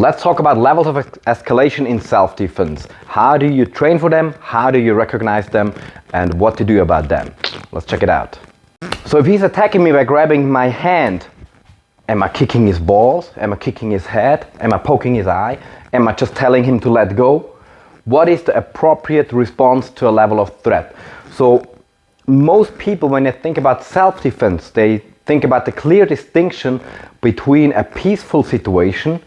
let's talk about levels of escalation in self-defense. How do you train for them? How do you recognize them? And what to do about them? Let's check it out. So if he's attacking me by grabbing my hand, am I kicking his balls? Am I kicking his head? Am I poking his eye? Am I just telling him to let go? What is the appropriate response to a level of threat? So most people, when they think about self-defense, they think about the clear distinction between a peaceful situation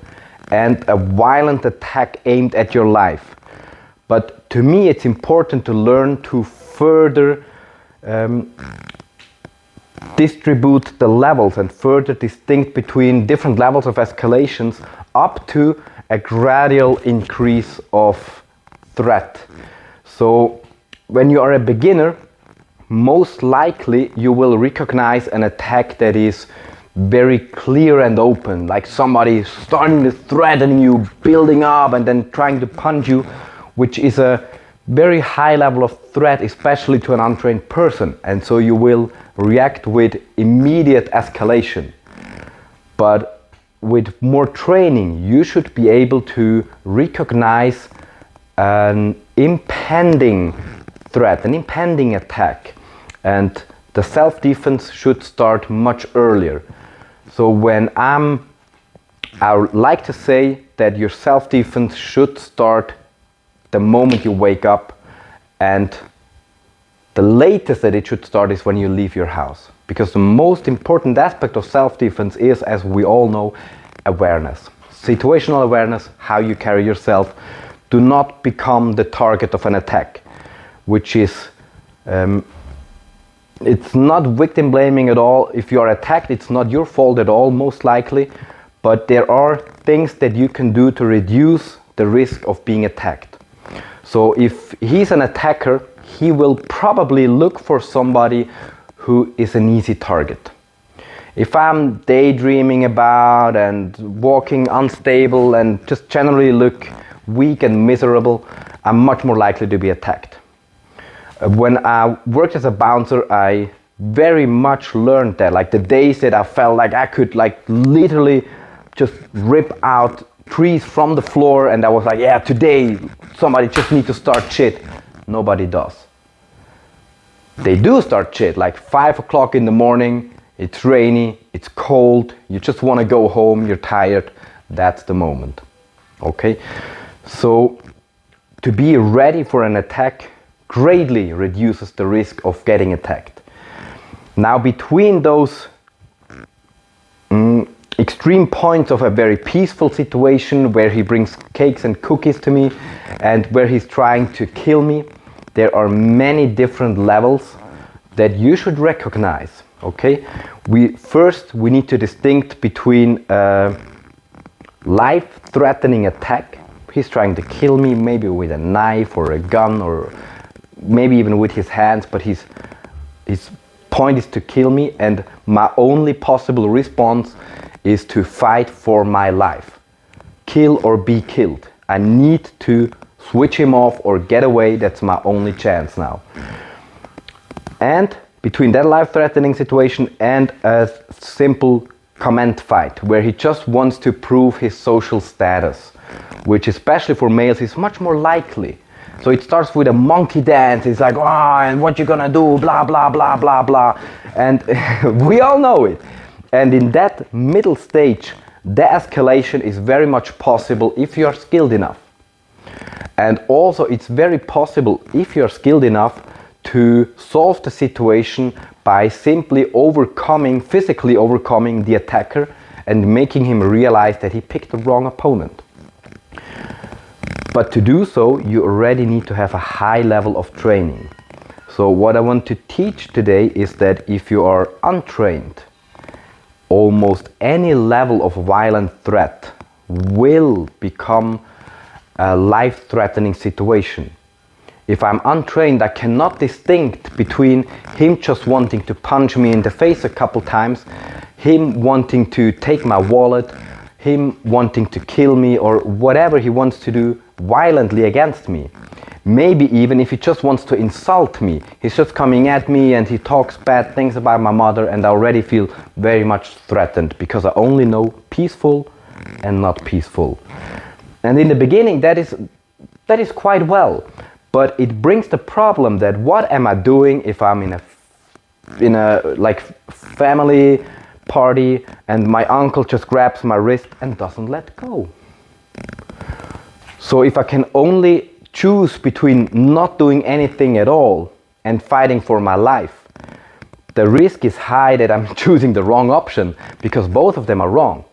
and a violent attack aimed at your life. But to me, it's important to learn to further distribute the levels and further distinct between different levels of escalations up to a gradual increase of threat. So when you are a beginner, most likely you will recognize an attack that is very clear and open, like somebody starting to threaten you, building up and then trying to punch you, which is a very high level of threat, especially to an untrained person, and so you will react with immediate escalation. But with more training, you should be able to recognize an impending threat, an impending attack, and the self-defense should start much earlier. So I would like to say that your self-defense should start the moment you wake up, and the latest that it should start is when you leave your house. Because the most important aspect of self-defense is, as we all know, awareness. Situational awareness, how you carry yourself. Do not become the target of an attack, which is, it's not victim blaming at all. If you are attacked, it's not your fault at all, most likely, but there are things that you can do to reduce the risk of being attacked. So if he's an attacker, he will probably look for somebody who is an easy target. If I'm daydreaming about and walking unstable and just generally look weak and miserable, I'm much more likely to be attacked. When I worked as a bouncer, I very much learned that, like the days that I felt like I could like literally just rip out trees from the floor, and I was like, yeah, today somebody just need to start shit. Nobody does. They do start shit like 5 o'clock in the morning, it's rainy, it's cold, you just want to go home, you're tired. That's the moment. Okay? So to be ready for an attack greatly reduces the risk of getting attacked. Now, between those extreme points of a very peaceful situation where he brings cakes and cookies to me and where he's trying to kill me, there are many different levels that you should recognize. Okay? First we need to distinguish between a life-threatening attack. He's trying to kill me, maybe with a knife or a gun or maybe even with his hands, but his point is to kill me, and my only possible response is to fight for my life. Kill or be killed. I need to switch him off or get away. That's my only chance now. And between that life-threatening situation and a simple comment fight where he just wants to prove his social status, which especially for males is much more likely. So it starts with a monkey dance. It's like, and what you gonna do, blah, blah, blah, blah, blah. And we all know it. And in that middle stage, de-escalation is very much possible if you are skilled enough. And also it's very possible if you are skilled enough to solve the situation by simply physically overcoming the attacker and making him realize that he picked the wrong opponent. But to do so, you already need to have a high level of training. So what I want to teach today is that if you are untrained, almost any level of violent threat will become a life-threatening situation. If I'm untrained, I cannot distinguish between him just wanting to punch me in the face a couple times, him wanting to take my wallet, him wanting to kill me, or whatever he wants to do violently against me. Maybe even if he just wants to insult me, he's just coming at me and he talks bad things about my mother, and I already feel very much threatened because I only know peaceful and not peaceful. And in the beginning, that is quite well, but it brings the problem that what am I doing if I'm in a like family party and my uncle just grabs my wrist and doesn't let go. So if I can only choose between not doing anything at all and fighting for my life, the risk is high that I'm choosing the wrong option, because both of them are wrong.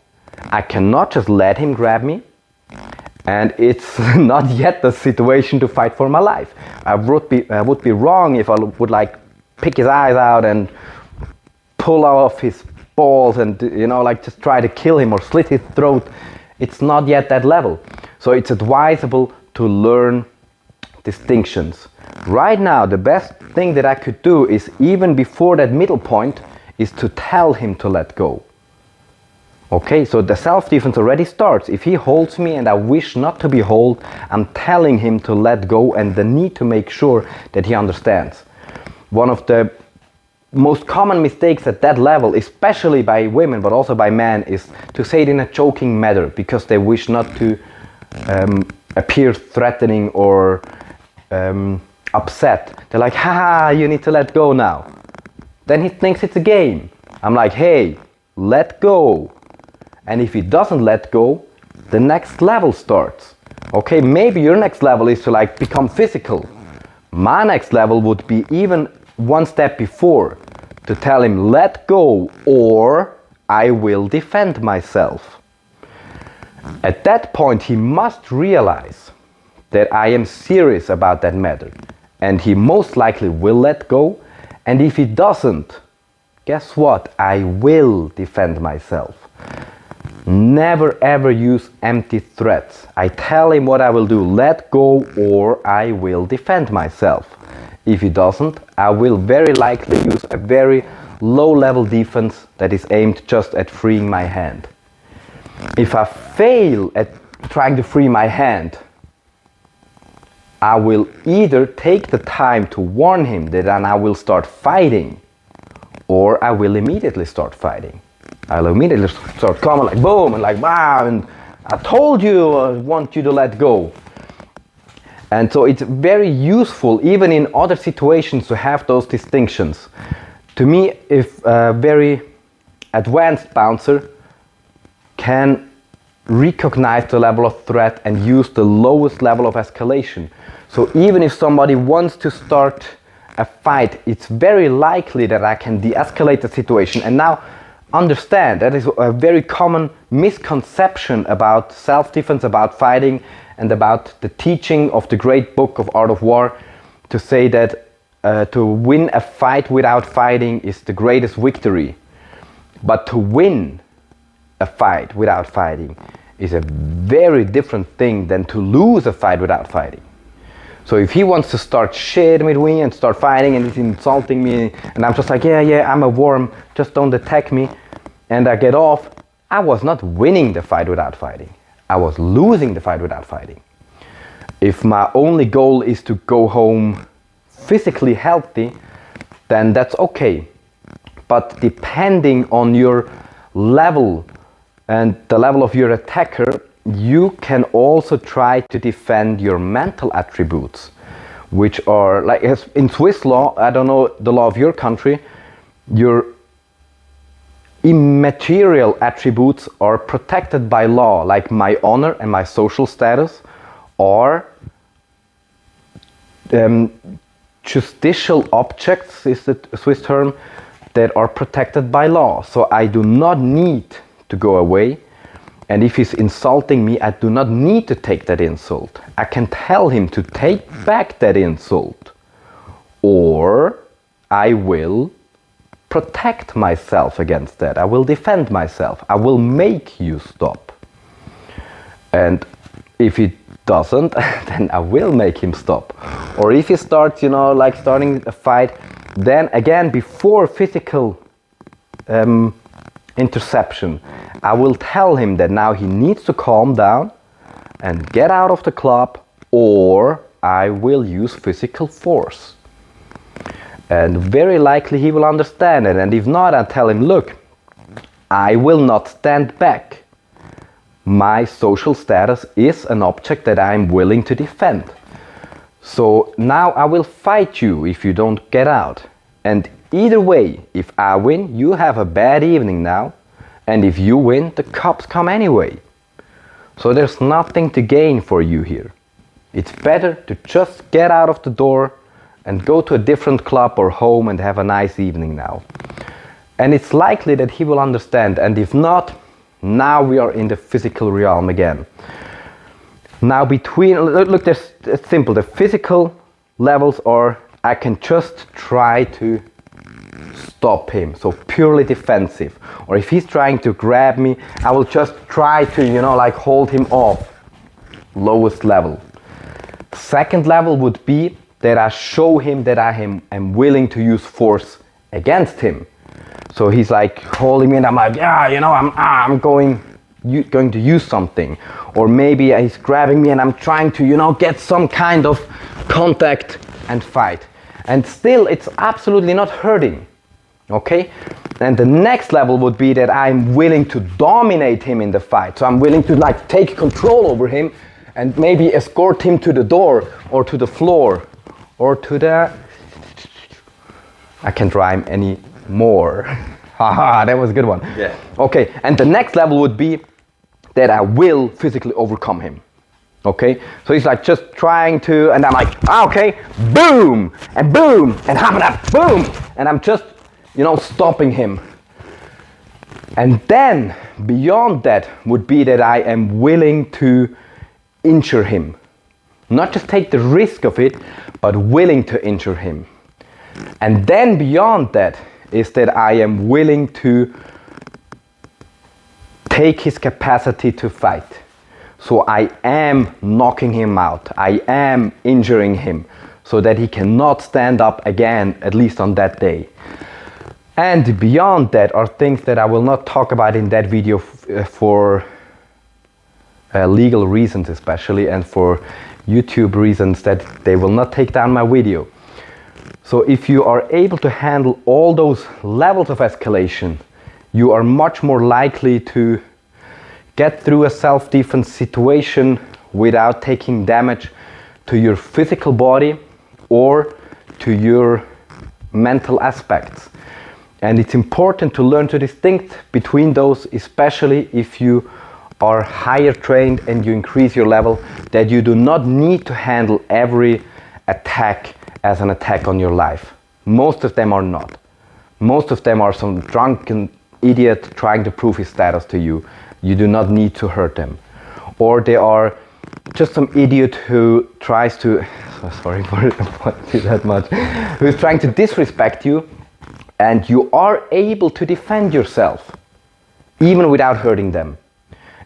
I cannot just let him grab me, and it's not yet the situation to fight for my life. I would be wrong if I would like pick his eyes out and pull off his balls and, you know, like just try to kill him or slit his throat. It's not yet that level. So it's advisable to learn distinctions. Right now, the best thing that I could do is, even before that middle point, is to tell him to let go. Okay, so the self-defense already starts. If he holds me and I wish not to be held, I'm telling him to let go, and the need to make sure that he understands. One of the most common mistakes at that level, especially by women but also by men, is to say it in a joking manner because they wish not to appear threatening or upset. They're like, haha, you need to let go now. Then he thinks it's a game. I'm like, hey, let go. And if he doesn't let go, the next level starts. Okay, maybe your next level is to like become physical. My next level would be even one step before, to tell him let go or I will defend myself. At that point he must realize that I am serious about that matter, and he most likely will let go. And if he doesn't, guess what? I will defend myself. Never ever use empty threats. I tell him what I will do, let go or I will defend myself. If he doesn't, I will very likely use a very low-level defense that is aimed just at freeing my hand. If I fail at trying to free my hand, I will either take the time to warn him that then I will start fighting, or I will immediately start fighting. I'll immediately start coming like boom and like wow, and I told you I want you to let go. And so it's very useful even in other situations to have those distinctions. To me, if a very advanced bouncer can recognize the level of threat and use the lowest level of escalation. So even if somebody wants to start a fight, it's very likely that I can de-escalate the situation. And now understand, that is a very common misconception about self-defense, about fighting, and about the teaching of the great book of Art of War, to say that to win a fight without fighting is the greatest victory. But to win a fight without fighting is a very different thing than to lose a fight without fighting. So if he wants to start shit with me and start fighting and he's insulting me and I'm just like, yeah, I'm a worm, just don't attack me, and I get off, I was not winning the fight without fighting. I was losing the fight without fighting. If my only goal is to go home physically healthy, then that's okay. But depending on your level and the level of your attacker, you can also try to defend your mental attributes, which are, like in Swiss law, I don't know the law of your country, your immaterial attributes are protected by law, like my honor and my social status, or justicial objects is the Swiss term, that are protected by law. So I do not need to go away, and if he's insulting me, I do not need to take that insult. I can tell him to take back that insult, or I will protect myself against that. I will defend myself. I will make you stop. And if he doesn't, then I will make him stop. Or if he starts, like starting a fight, then again, before physical interception, I will tell him that now he needs to calm down and get out of the club, or I will use physical force. And very likely he will understand it. And if not, I tell him, look, I will not stand back. my social status is an object that I'm willing to defend. So now I will fight you if you don't get out. And either way, if I win, you have a bad evening now. And if you win, the cops come anyway. So there's nothing to gain for you here. It's better to just get out of the door and go to a different club or home and have a nice evening now. And it's likely that he will understand. And if not, now we are in the physical realm again. Now between, look, it's simple. The physical levels are, I can just try to stop him, so purely defensive. Or if he's trying to grab me, I will just try to, you know, like hold him off. Lowest level. Second level would be that I show him that I am willing to use force against him. So he's like holding me and I'm like, yeah, you know, I'm going to use something. Or maybe he's grabbing me and I'm trying to, you know, get some kind of contact and fight. And still it's absolutely not hurting. Okay? And the next level would be that I'm willing to dominate him in the fight. So I'm willing to like take control over him and maybe escort him to the door or to the floor or to the... I can't rhyme any more. Haha, that was a good one. Yeah. Okay, and the next level would be that I will physically overcome him. Okay, so he's like just trying to, and I'm like, okay, boom, and boom, and I'm just, you know, stopping him. And then beyond that would be that I am willing to injure him. Not just take the risk of it, but willing to injure him. And then beyond that is that I am willing to take his capacity to fight. So I am knocking him out. I am injuring him so that he cannot stand up again, at least on that day. And beyond that are things that I will not talk about in that video for legal reasons especially, and for YouTube reasons that they will not take down my video. So if you are able to handle all those levels of escalation, you are much more likely to get through a self-defense situation without taking damage to your physical body or to your mental aspects. And it's important to learn to distinguish between those, especially if you are higher trained and you increase your level, that you do not need to handle every attack as an attack on your life. Most of them are not. Most of them are some drunken idiot trying to prove his status to you. You do not need to hurt them. Or they are just some idiot who tries to, sorry for that much, who's trying to disrespect you, and you are able to defend yourself, even without hurting them.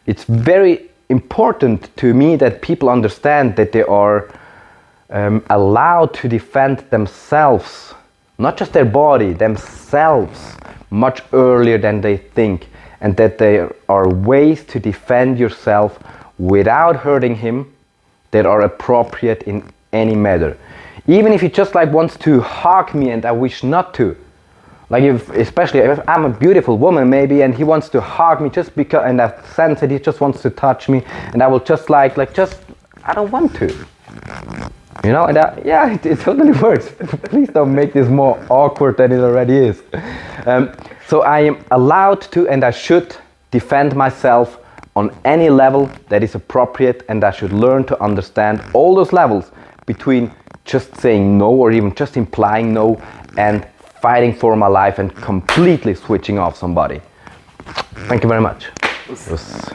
It's very important to me that people understand that they are allowed to defend themselves, not just their body, themselves, much earlier than they think, and that there are ways to defend yourself without hurting him that are appropriate in any matter. Even if he just like wants to hug me and I wish not to. Like especially if I'm a beautiful woman maybe and he wants to hug me just because, and I sense that he just wants to touch me, and I will just I don't want to. You know, and yeah, it totally works. Please don't make this more awkward than it already is. So I am allowed to, and I should defend myself on any level that is appropriate, and I should learn to understand all those levels between just saying no or even just implying no and fighting for my life and completely switching off somebody. Thank you very much. It was